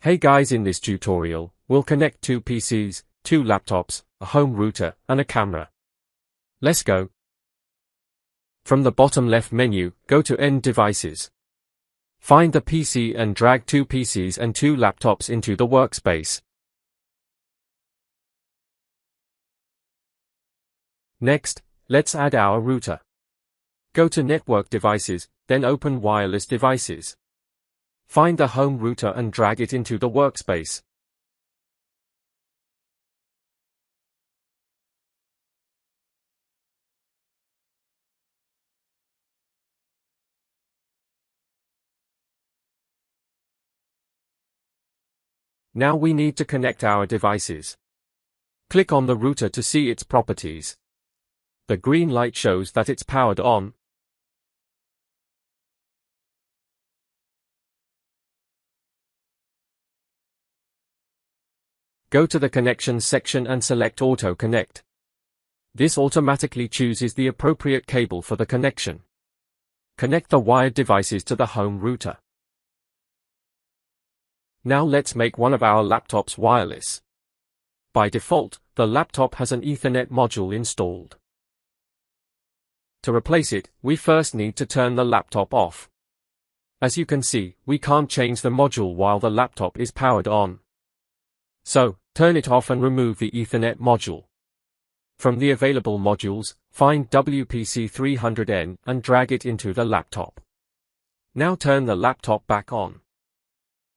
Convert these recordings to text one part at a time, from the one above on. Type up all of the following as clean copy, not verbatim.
Hey guys, in this tutorial, we'll connect two PCs, two laptops, a home router, and a camera. Let's go. From the bottom left menu, go to End Devices. Find the PC and drag two PCs and two laptops into the workspace. Next, let's add our router. Go to Network Devices, then open Wireless Devices. Find the home router and drag it into the workspace. Now we need to connect our devices. Click on the router to see its properties. The green light shows that it's powered on. Go to the Connections section and select Auto Connect. This automatically chooses the appropriate cable for the connection. Connect the wired devices to the home router. Now let's make one of our laptops wireless. By default, the laptop has an Ethernet module installed. To replace it, we first need to turn the laptop off. As you can see, we can't change the module while the laptop is powered on. So, turn it off and remove the Ethernet module. From the available modules, find WPC300N and drag it into the laptop. Now turn the laptop back on.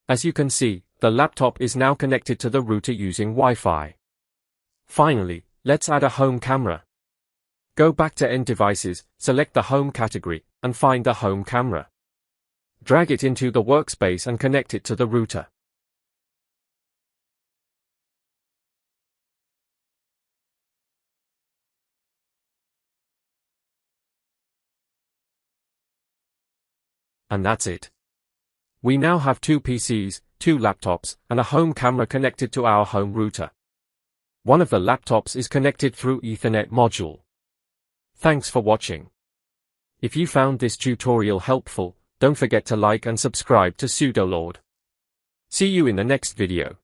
As you can see, the laptop is now connected to the router using Wi-Fi. Finally, let's add a home camera. Go back to End Devices, select the Home category, and find the home camera. Drag it into the workspace and connect it to the router. And that's it. We now have two PCs, two laptops, and a home camera connected to our home router. One of the laptops is connected through Ethernet module. Thanks for watching. If you found this tutorial helpful, don't forget to like and subscribe to Sudo Lord. See you in the next video.